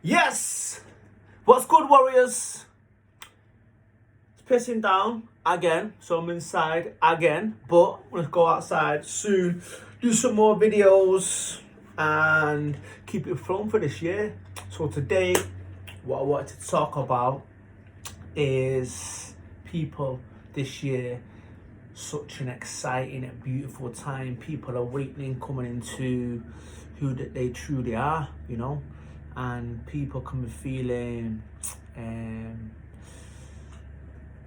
Yes! What's good, warriors? It's pissing down again, so I'm inside again, but I'm gonna go outside soon, do some more videos, and keep it flowing for this year. So today, what I wanted to talk about is people this year. Such an exciting and beautiful time. People are awakening, coming into who that they truly are, and people can be feeling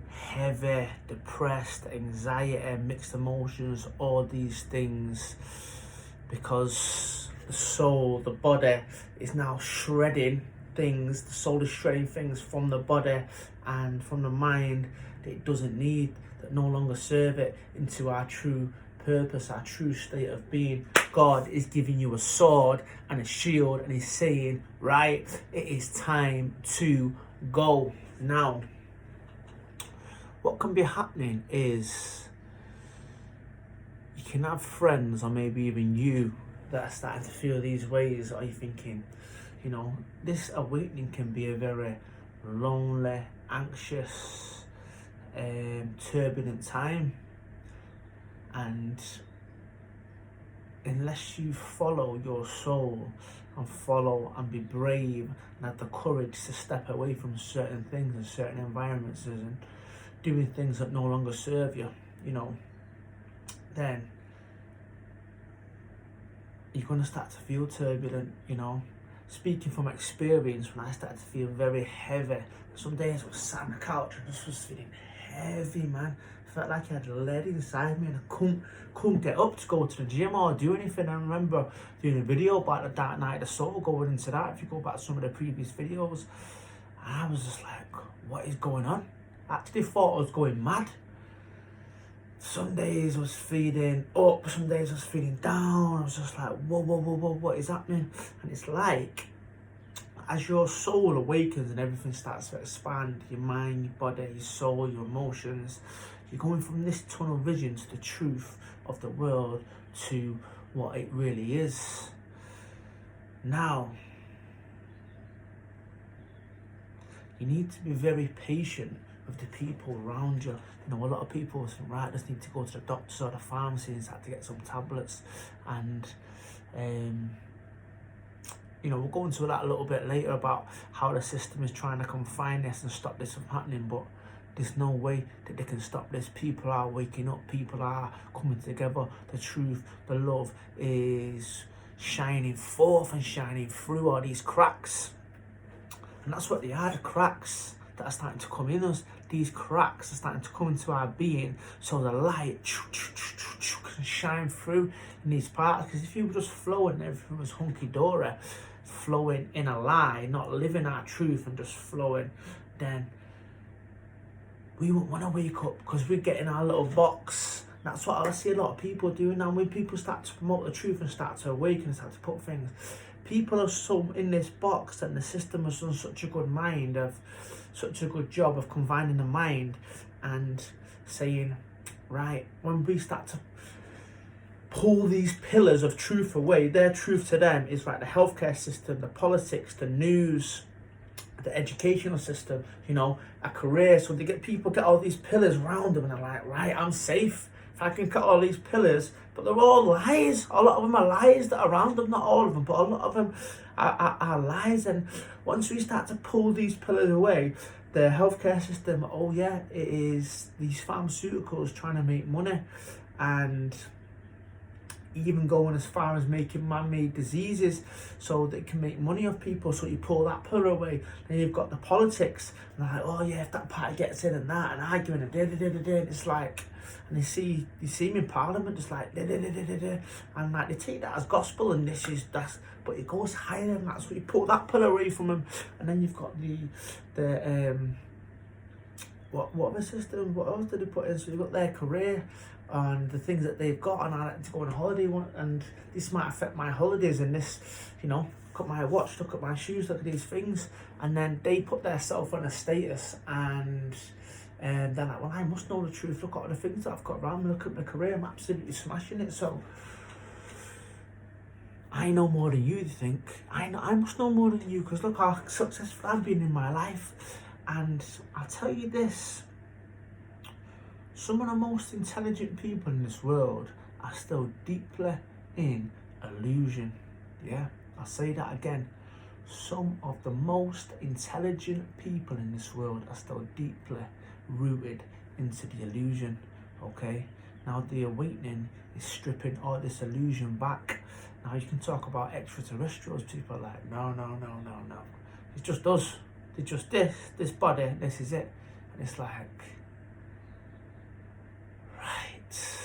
heavy, depressed, anxiety, mixed emotions, all these things, because the soul, the body is now shredding things. The soul is shredding things from the body and from the mind that it doesn't need, that no longer serve it, into our true purpose, our true state of being. God is giving you a sword and a shield, and he's saying, right, it is time to go now. What can be happening is you can have friends, or maybe even you, that are starting to feel these ways. Are you thinking, this awakening can be a very lonely, anxious, turbulent time, and unless you follow your soul and follow and be brave and have the courage to step away from certain things and certain environments and doing things that no longer serve you, then you're going to start to feel turbulent. Speaking from experience, when I started to feel very heavy, some days I was sat on the couch and just was feeling heavy, man. I felt like I had lead inside me, and I couldn't get up to go to the gym or do anything. I remember doing a video about the dark night of the soul, going into that. If you go back to some of the previous videos, I was just like, what is going on? I actually thought I was going mad. Some days I was feeling up, some days I was feeling down. I was just like, whoa, what is happening? And it's like, as your soul awakens and everything starts to expand, your mind, your body, your soul, your emotions, you're going from this tunnel vision to the truth of the world, to what it really is. Now, you need to be very patient with the people around you. A lot of people think, right, I just need to go to the doctor or the pharmacy and start to get some tablets. And we'll go into that a little bit later about how the system is trying to confine this and stop this from happening, but there's no way that they can stop this. People are waking up, people are coming together. The truth, the love is shining forth and shining through all these cracks. And that's what they are, the cracks that are starting to come in us. These cracks are starting to come into our being, so the light can shine through in these parts. Because if you were just flowing and everything was hunky-dory, flowing in a lie, not living our truth and just flowing, then we won't want to wake up, because we're getting our little box. That's what I see a lot of people doing now. When people start to promote the truth and start to awaken and start to put things, people are so in this box, and the system has done such a good job of confining the mind and saying, right, when we start to pull these pillars of truth away, their truth to them is like the healthcare system, the politics, the news, the educational system, a career. So they get all these pillars around them, and they're like, right, I'm safe if I can cut all these pillars. But they're all lies. A lot of them are lies that are around them. Not all of them, but a lot of them are lies. And once we start to pull these pillars away, the healthcare system, it is these pharmaceuticals trying to make money, and even going as far as making man-made diseases so they can make money off people. So you pull that pillar away, then you've got the politics, and they're like, if that party gets in and that, and arguing and and it's like, and you see me in Parliament just like and like they take that as gospel, and that's, but it goes higher than that. So you pull that pillar away from them, and then you've got the what other system? What else did they put in? So you've got their career and the things that they've got, and I like to go on a holiday, and this might affect my holidays, and this, look at my watch, look at my shoes, look at these things, and then they put their self on a status, and they're like, well, I must know the truth, look at all the things that I've got around me, look at my career, I'm absolutely smashing it. So I know more than you think. I must know more than you, because look how successful I've been in my life. And I'll tell you this, some of the most intelligent people in this world are still deeply in illusion. Yeah, I'll say that again. Some of the most intelligent people in this world are still deeply rooted into the illusion. Okay, now the awakening is stripping all this illusion back. Now you can talk about extraterrestrials, people are like, no. It's just us. It's just this body, this is it. And it's like, right,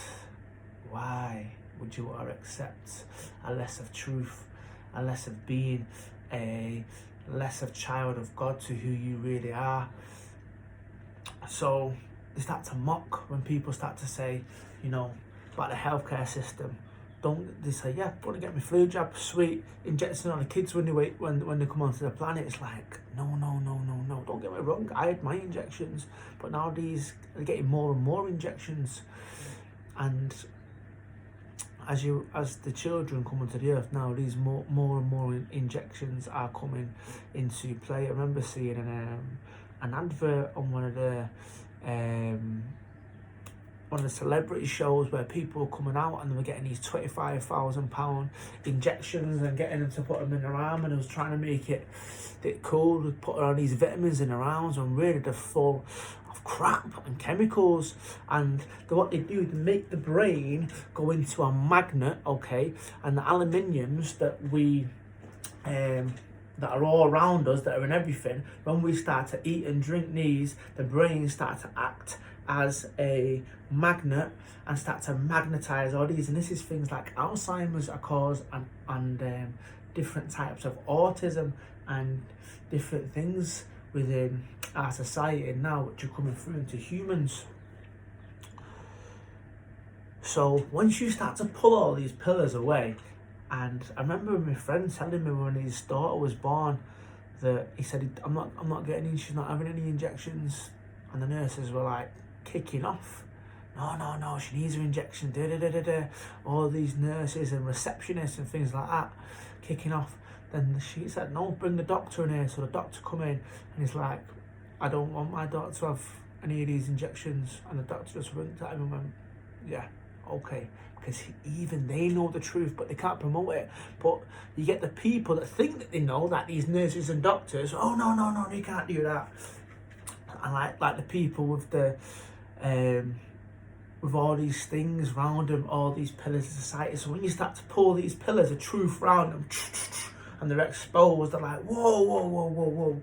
why would you want to accept a less of truth, a less of being, a less of child of God to who you really are? So they start to mock when people start to say, you know, about the healthcare system. They say, yeah, I'm going to get my flu jab, sweet, injecting on the kids when they come onto the planet. It's like, no. Don't get me wrong, I had my injections, but now they're getting more and more injections. And as the children come onto the earth now, these more and more injections are coming into play. I remember seeing an advert on one of the celebrity shows where people were coming out and they were getting these £25,000 injections and getting them to put them in their arm, and it was trying to make it cool with putting all these vitamins in their arms, and really they're full of crap and chemicals. And what they do, they make the brain go into a magnet, okay, and the aluminiums that we that are all around us, that are in everything, when we start to eat and drink these, the brain starts to act as a magnet and start to magnetize all these. And this is things like Alzheimer's are caused, and different types of autism and different things within our society now, which are coming through into humans. So once you start to pull all these pillars away, and I remember my friend telling me when his daughter was born that he said, I'm not getting in, she's not having any injections. And the nurses were like kicking off. No, she needs her injection, all these nurses and receptionists and things like that kicking off. Then she said, no, bring the doctor in here. So the doctor come in and he's like, I don't want my daughter to have any of these injections. And the doctor just winked at him and went, yeah, okay. Because even they know the truth, but they can't promote it. But you get the people that think that they know, that these nurses and doctors, oh no, you can't do that. And like the people with the with all these things round them, all these pillars of society. So when you start to pull these pillars of truth round them, and they're exposed, they're like, whoa.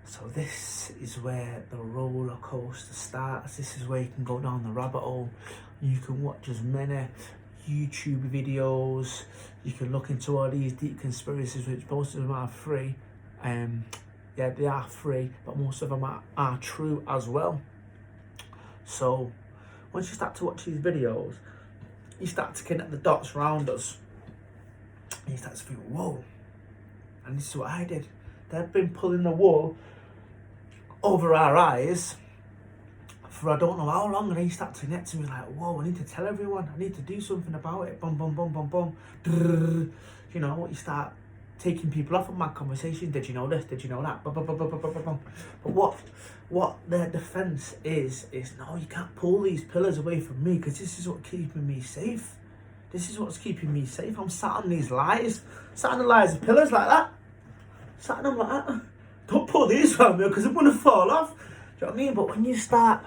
So this is where the roller coaster starts. This is where you can go down the rabbit hole. You can watch as many YouTube videos. You can look into all these deep conspiracies, which most of them are free. Yeah, they are free, but most of them are true as well. So once you start to watch these videos, you start to connect the dots around us. And you start to think, whoa. And this is what I did. They've been pulling the wool over our eyes for I don't know how long, and then you start to connect to me like, whoa, I need to tell everyone, I need to do something about it. Boom. You know, you start taking people off of my conversation. Did you know this? Did you know that? But what their defense is no, you can't pull these pillars away from me, because this is what's keeping me safe. This is what's keeping me safe. I'm sat on these lies, sat on the lies of pillars like that, sat on them like that. Don't pull these from me, because I'm going to fall off. Do you know what I mean? But when you start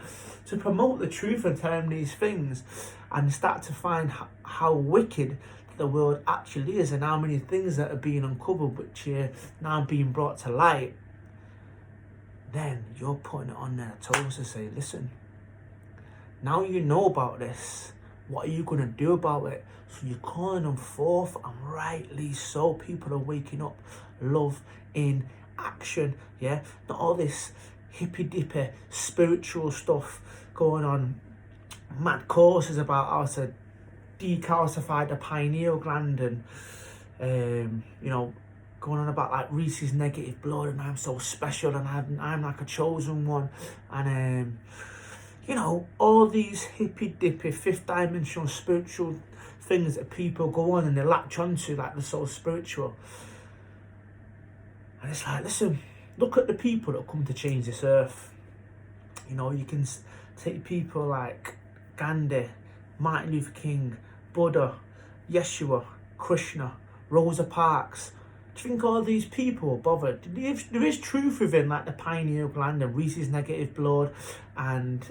to promote the truth and tell them these things, and start to find how wicked the world actually is, and how many things that are being uncovered which are now being brought to light, then you're putting it on their toes to say, listen, now you know about this, what are you going to do about it? So you're calling them forth, and rightly so. People are waking up. Love in action, yeah? Not all this hippy-dippy spiritual stuff going on, mad courses about how to decalcify the pineal gland, and you know, going on about like Reese's negative blood, and I'm so special, and I'm like a chosen one, and you know, all these hippy dippy fifth dimensional spiritual things that people go on and they latch onto, like they're so spiritual. And it's like, listen, look at the people that come to change this earth. You know, you can take people like Gandhi, Martin Luther King, Buddha, Yeshua, Krishna, Rosa Parks. Do you think all these people bothered? There is truth within, like the pineal gland and Rhesus negative blood and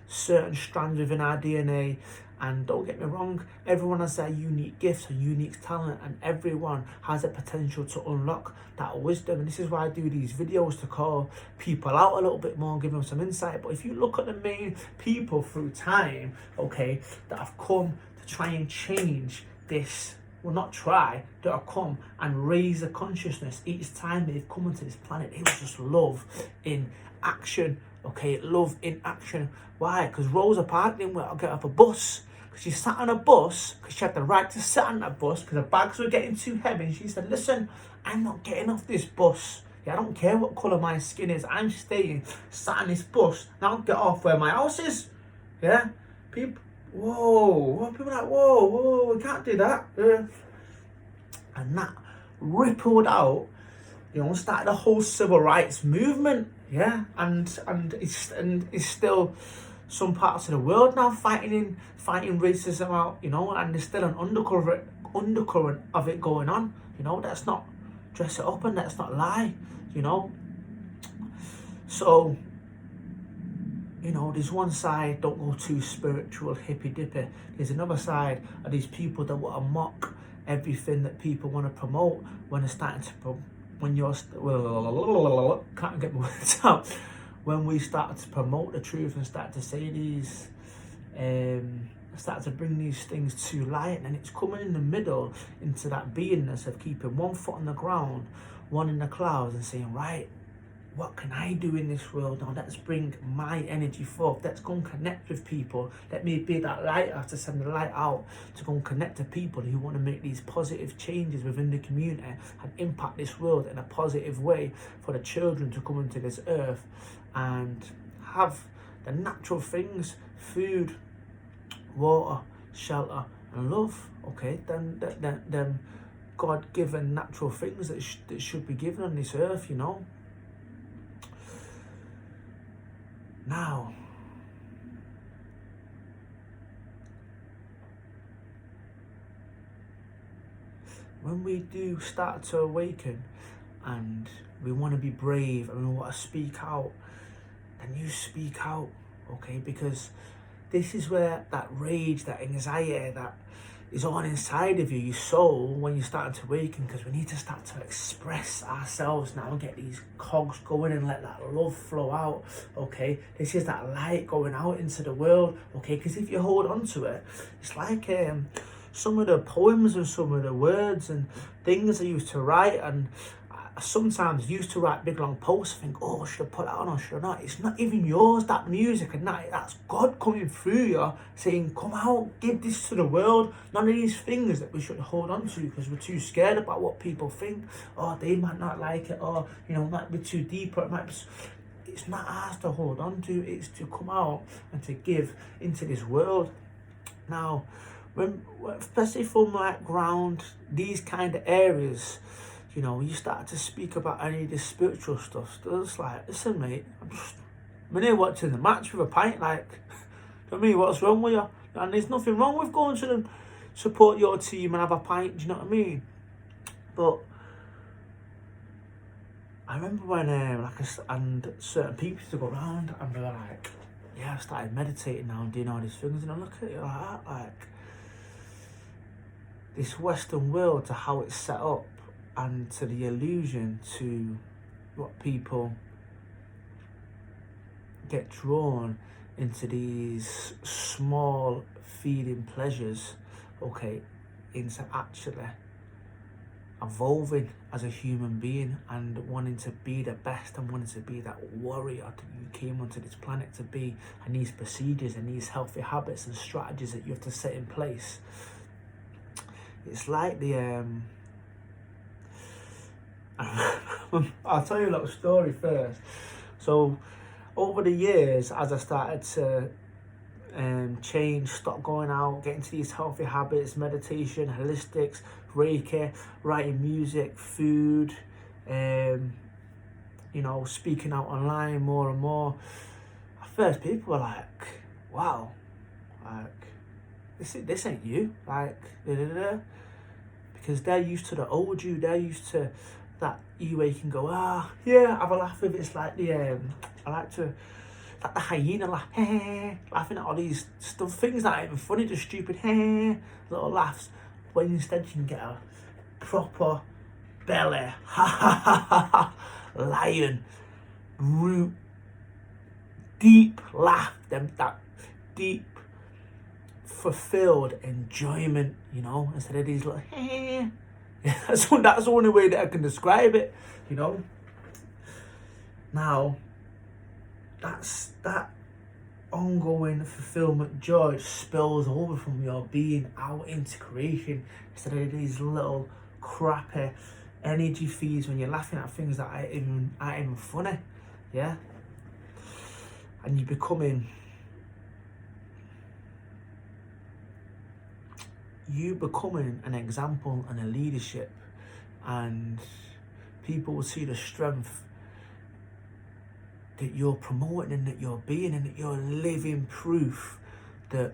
certain strands within our DNA. And don't get me wrong, everyone has their unique gifts and unique talent, and everyone has the potential to unlock that wisdom. And this is why I do these videos, to call people out a little bit more and give them some insight. But if you look at the main people through time, okay, that have come to try and change this, well, not try, that have come and raise the consciousness each time they've come onto this planet, it was just love in action. Okay, love in action. Why? Because Rosa Parks didn't want to get off a bus. Because she sat on a bus, because she had the right to sit on that bus, because the bags were getting too heavy. And she said, listen, I'm not getting off this bus. Yeah, I don't care what colour my skin is. I'm staying sat on this bus. And I'll get off where my house is. Yeah? People, whoa. People are like, whoa, we can't do that. And that rippled out, you know, started the whole civil rights movement. Yeah, and it's still some parts of the world now fighting racism out, you know, and there's still an undercurrent of it going on, you know. Let's not dress it up and let's not lie, you know. So, you know, there's one side, don't go too spiritual, hippy dippy. There's another side of these people that want to mock everything that people want to promote when they're starting to when you're can't get my words out. When we start to promote the truth and start to say these, start to bring these things to light, and it's coming in the middle into that beingness of keeping one foot on the ground, one in the clouds, and saying, right, what can I do in this world now? Let's bring my energy forth. Let's go and connect with people. Let me be that light to send the light out to go and connect to people who want to make these positive changes within the community and impact this world in a positive way for the children to come into this earth and have the natural things, food, water, shelter and love. Okay, then God-given natural things that should be given on this earth, you know. Now, when we do start to awaken and we want to be brave and we want to speak out, then you speak out, okay? Because this is where that rage, that anxiety, that is on inside of you, your soul, when you're starting to awaken, because we need to start to express ourselves now and get these cogs going and let that love flow out, okay? This is that light going out into the world, okay? Because if you hold on to it, it's like some of the poems and some of the words and things I used to write, and I sometimes used to write big long posts, think, oh, should I put that on or should I not? It's not even yours, that music, and that's God coming through you saying, come out, give this to the world. None of these things that we should hold on to because we're too scared about what people think. Oh, they might not like it, or, you know, it might be too deep, or it might be... It's not ours to hold on to, it's to come out and to give into this world. Now, when, especially from like ground, these kind of areas, you know, you start to speak about any of this spiritual stuff. So it's like, listen, mate, I'm here watching the match with a pint, like, you know what I mean? What's wrong with you? And there's nothing wrong with going to them, support your team and have a pint, do you know what I mean? But I remember when, and certain people used to go around and they were like, yeah, I've started meditating now and doing all these things, and I look at it like that, like, this Western world, to how it's set up, and to the illusion to what people get drawn into, these small feeling pleasures, okay, into actually evolving as a human being and wanting to be the best and wanting to be that warrior that you came onto this planet to be, and these procedures and these healthy habits and strategies that you have to set in place. It's like the I'll tell you a little story first. So over the years, as I started to change, stop going out, get into these healthy habits, meditation, holistics, Reiki, writing music, food, speaking out online more and more. At first, people were like, wow, like, this ain't you, like, because they're used to the old you, they're used to that you where you can go, yeah, have a laugh with it. It's like I like to, like the hyena laugh, laughing at all these stuff, things that aren't even funny, just stupid, little laughs, when instead you can get a proper belly, lion, root, deep laugh, that deep, fulfilled enjoyment, instead of these little, that's the only way that I can describe it, Now, that ongoing fulfillment, joy spills over from your being out into creation instead of these little crappy energy feeds when you're laughing at things that aren't even funny, yeah? And you're becoming an example and a leadership, and people will see the strength that you're promoting and that you're being, and that you're living proof that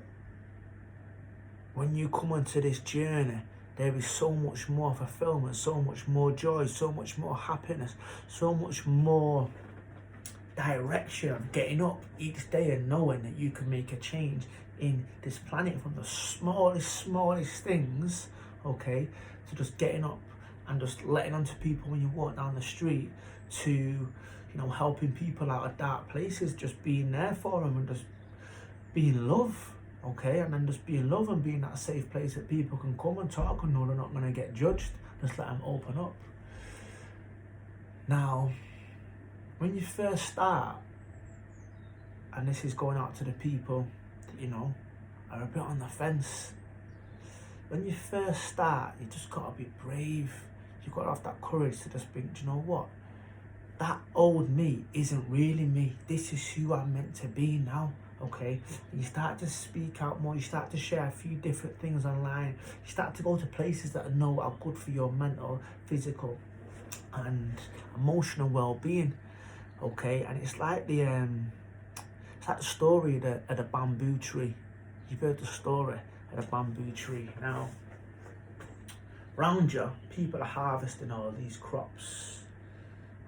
when you come onto this journey, there is so much more fulfillment, so much more joy, so much more happiness, so much more direction of getting up each day and knowing that you can make a change in this planet, from the smallest things, okay, to just getting up and just letting on to people when you walk down the street, to helping people out of dark places, just being there for them and just being love, okay, and then just being love and being that safe place that people can come and talk and know they're not going to get judged. Just let them open up. Now, when you first start, and this is going out to the people that are a bit on the fence, when you first start, you just got to be brave. You've got to have that courage to just think, do you know what? That old me isn't really me. This is who I'm meant to be now, okay? And you start to speak out more. You start to share a few different things online. You start to go to places that are good for your mental, physical, and emotional well-being, okay? And it's like the story of the bamboo tree. You've heard the story of the bamboo tree. Now, round you, people are harvesting all these crops.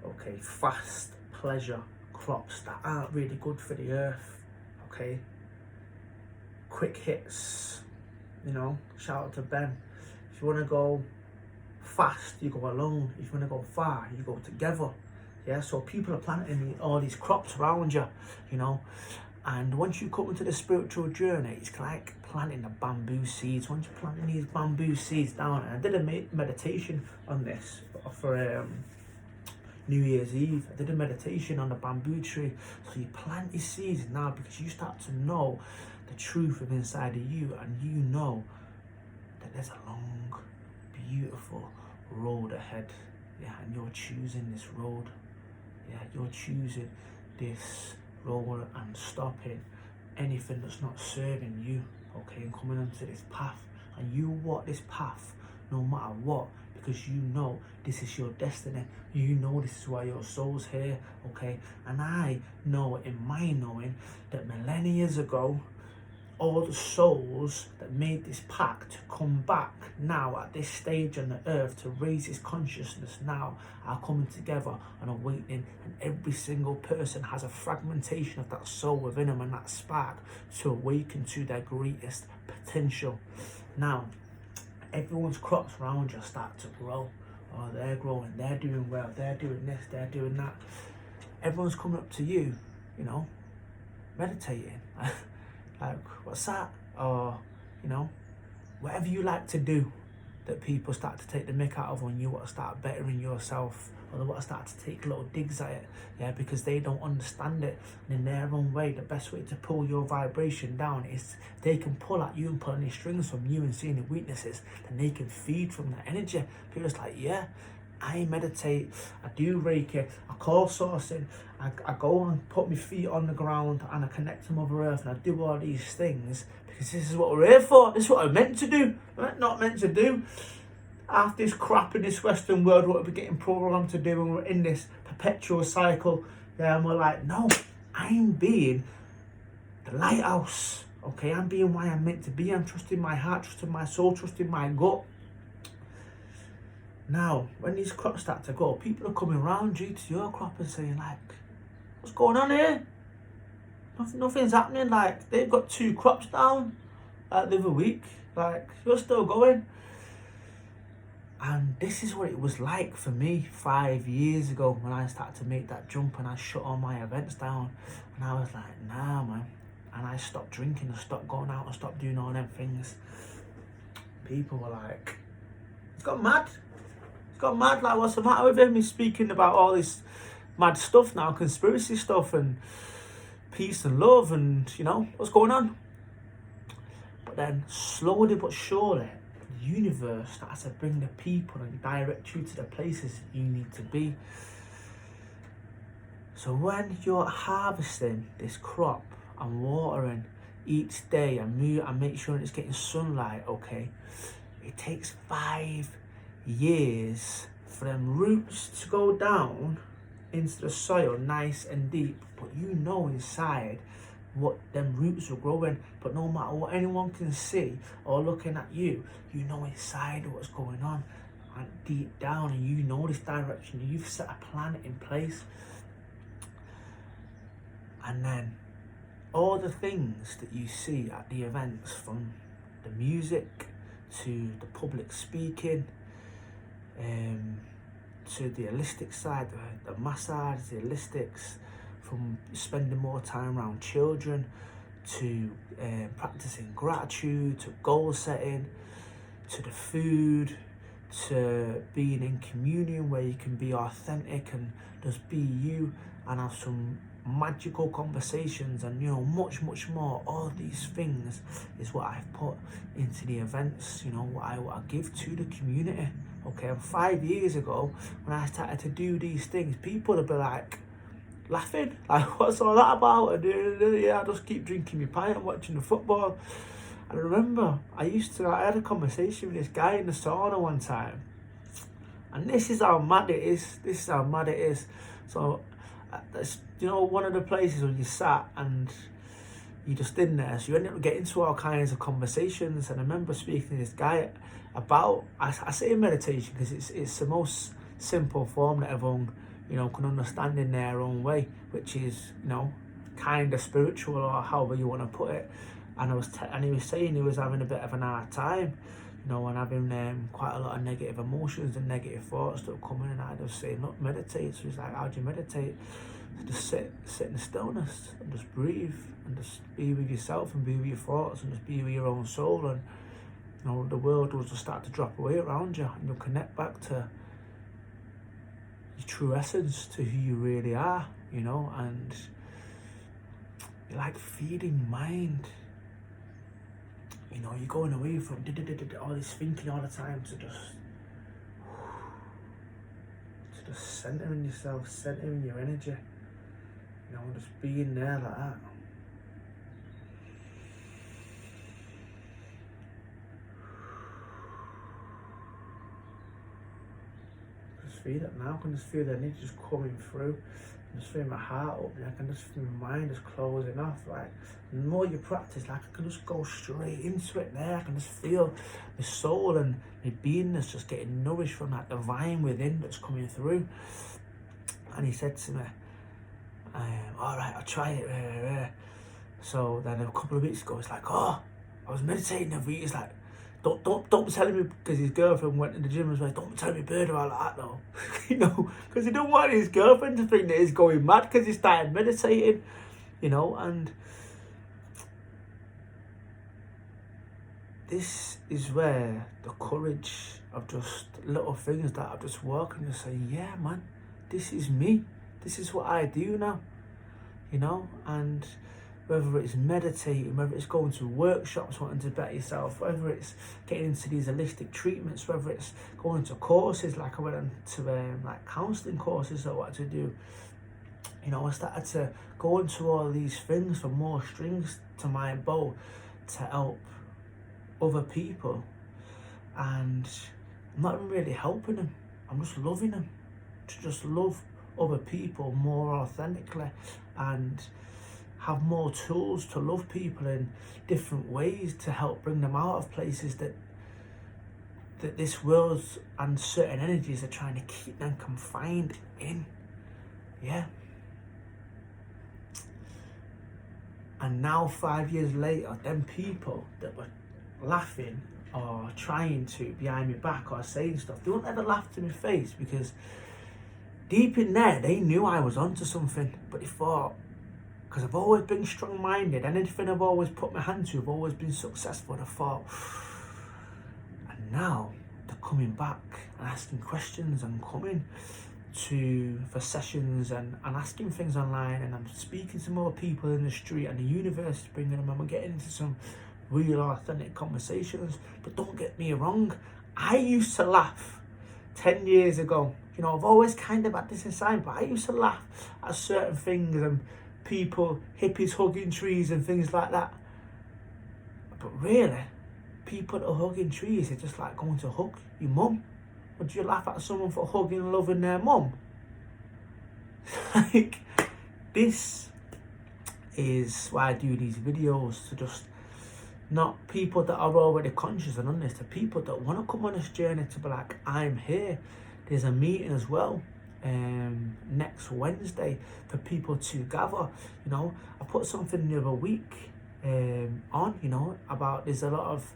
Okay, fast pleasure crops that aren't really good for the earth, okay? Quick hits, shout out to Ben. If you want to go fast, you go alone. If you want to go far, you go together, yeah? So people are planting all these crops around you, and once you come into the spiritual journey, it's like planting the bamboo seeds. Once you're planting these bamboo seeds down, and I did a meditation on this for New Year's Eve. I did a meditation on the bamboo tree. So you plant your seeds now, because you start to know the truth of inside of you, and you know that there's a long, beautiful road ahead. Yeah, and you're choosing this road. Yeah, you're choosing this road and stopping anything that's not serving you, okay, and coming onto this path. And you walk this path no matter what, because you know this is your destiny. You know this is why your soul's here, okay? And I know in my knowing that millennia ago, all the souls that made this pact to come back now at this stage on the earth to raise its consciousness now are coming together and awakening, and every single person has a fragmentation of that soul within them and that spark to awaken to their greatest potential. Now, everyone's crops around you start to grow. Oh, they're growing, they're doing well, they're doing this, they're doing that. Everyone's coming up to you, meditating. Like, what's that? Or, whatever you like to do that people start to take the mick out of when you want to start bettering yourself, or they want to start to take little digs at it, yeah, because they don't understand it. And in their own way, the best way to pull your vibration down is they can pull at you and pull any strings from you and seeing the weaknesses, then they can feed from that energy. People just like, yeah, I meditate, I do Reiki, I call sourcing, I go and put my feet on the ground and I connect to Mother Earth, and I do all these things because this is what we're here for. This is what I'm meant to do. I'm not meant to do half this crap in this Western world, what we're getting programmed to do, and we're in this perpetual cycle. Yeah, and we're like, no, I'm being the lighthouse. Okay, I'm being why I'm meant to be. I'm trusting my heart, trusting my soul, trusting my gut. Now, when these crops start to go, people are coming around you to your crop and saying, like, what's going on here? Nothing's happening. Like, they've got 2 crops down like the other week. Like, you're still going. And this is what it was like for me 5 years ago when I started to make that jump and I shut all my events down. And I was like, nah, man. And I stopped drinking and stopped going out and stopped doing all them things. People were like, it's got mad. Got mad, like, what's the matter with him? He's speaking about all this mad stuff now, conspiracy stuff and peace and love, and you know, what's going on? But then slowly but surely, the universe starts to bring the people and direct you to the places you need to be. So when you're harvesting this crop and watering each day and make sure it's getting sunlight, okay, it takes 5 years for them roots to go down into the soil nice and deep, but you know inside what them roots are growing. But no matter what anyone can see or looking at you, you know inside what's going on and deep down, and you know this direction. You've set a plan in place, and then all the things that you see at the events, from the music to the public speaking, to the holistic side, the massage, the holistics, from spending more time around children, to practicing gratitude, to goal setting, to the food, to being in communion where you can be authentic and just be you and have some magical conversations, and you know, much more. All these things is what I've put into the events, you know, what I give to the community. Okay, and 5 years ago when I started to do these things, people would be like laughing, like, what's all that about? And yeah, I just keep drinking my pint and watching the football. And I remember I had a conversation with this guy in the sauna one time, and this is how mad it is. So that's, you know, one of the places where you sat and you just in there, so you end up getting into all kinds of conversations. And I remember speaking to this guy about, I say meditation because it's the most simple form that everyone, you know, can understand in their own way, which is, you know, kind of spiritual, or however you want to put it. And he was saying he was having a bit of an hard time, you know, and having quite a lot of negative emotions and negative thoughts that were coming, and I just say, look, meditate. So he's like, how do you meditate? So just sit in the stillness and just breathe and just be with yourself and be with your thoughts and just be with your own soul, and you know, the world will just start to drop away around you, and you'll connect back to your true essence, to who you really are, you know. And you're like feeding your mind. You know, you're going away from all this thinking all the time to just centering yourself, centering your energy. You know, just being there like that. Just feel it now. I can just feel the energy just coming through. I just feel my heart opening. I can just feel my mind just closing off. Like, the more you practice, like, I can just go straight into it there. I can just feel my soul and my beingness just getting nourished from that divine within that's coming through. And he said to me, all right, I'll try it. So then a couple of weeks ago, it's like, oh, I was meditating every week. It's like, don't be telling me, because his girlfriend went to the gym and was like, don't be telling me bird about that though. You know, because he don't want his girlfriend to think that he's going mad because he started meditating, you know. And this is where the courage of just little things that I'm just working and saying, yeah, man, this is me. This is what I do now, you know. And whether it's meditating, whether it's going to workshops wanting to better yourself, whether it's getting into these holistic treatments, whether it's going to courses, like I went into like counselling courses that I wanted to do. You know, I started to go into all these things for more strings to my bow to help other people, and I'm not really helping them, I'm just loving them, to just love other people more authentically and have more tools to love people in different ways to help bring them out of places that this world and certain energies are trying to keep them confined in. Yeah. And now 5 years later, them people that were laughing or trying to behind my back or saying stuff, they won't ever laugh to my face, because deep in there they knew I was onto something, but they thought, because I've always been strong-minded, and anything I've always put my hand to, I've always been successful. I thought, and now they're coming back and asking questions and coming for sessions and asking things online, and I'm speaking to more people in the street, and the universe is bringing them, and we're getting into some real authentic conversations. But don't get me wrong, I used to laugh 10 years ago. You know, I've always kind of had this inside, but I used to laugh at certain things and people, hippies hugging trees and things like that. But really, people that are hugging trees are just like going to hug your mum. Would you laugh at someone for hugging and loving their mum? Like, this is why I do these videos, to just, not people that are already conscious and honest, to people that want to come on this journey, to be like, I'm here. There's a meeting as well next Wednesday for people to gather. You know, I put something the other week on, you know, about, there's a lot of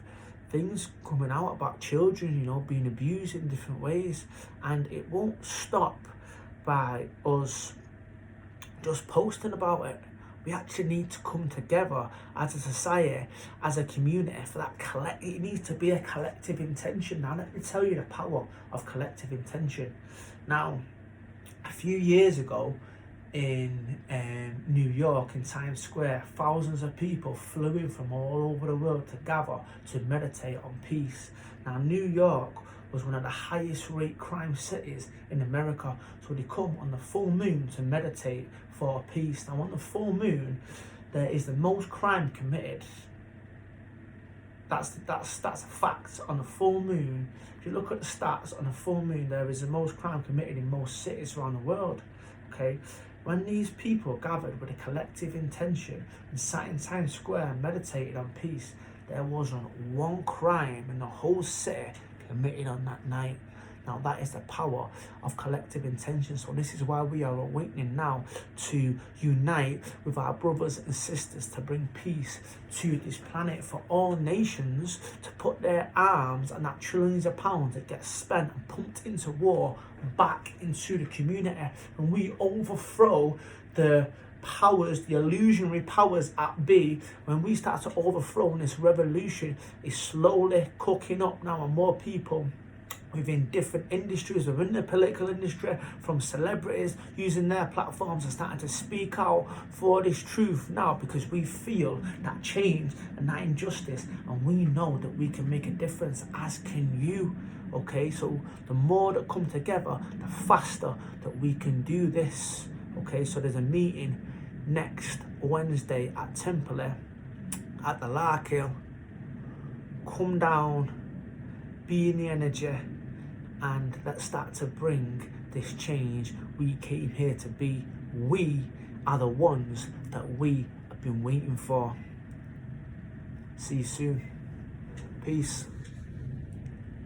things coming out about children, you know, being abused in different ways, and it won't stop by us just posting about it. We actually need to come together as a society, as a community, for that it needs to be a collective intention. Now let me tell you the power of collective intention. Now, a few years ago in New York, in Times Square, thousands of people flew in from all over the world to gather to meditate on peace. Now, New York was one of the highest rate crime cities in America, so they come on the full moon to meditate for peace. Now, on the full moon, there is the most crime committed. That's a fact. On the full moon, if you look at the stats, on the full moon, there is the most crime committed in most cities around the world. Okay, when these people gathered with a collective intention and sat in Times Square and meditated on peace, there wasn't one crime in the whole city committed on that night. Now, that is the power of collective intention. So this is why we are awakening now, to unite with our brothers and sisters to bring peace to this planet, for all nations to put their arms and that trillions of pounds that get spent and pumped into war back into the community, and we overthrow the powers, the illusionary powers at B. When we start to overthrow, and this revolution is slowly cooking up now, and more people within different industries, within the political industry, from celebrities using their platforms and starting to speak out for this truth now, because we feel that change and that injustice, and we know that we can make a difference, as can you. Okay, so the more that come together, the faster that we can do this. Okay, so there's a meeting next Wednesday at Temple at the Larkhill. Come down, be in the energy, and let's start to bring this change we came here to be. We are the ones that we have been waiting for. See you soon. Peace.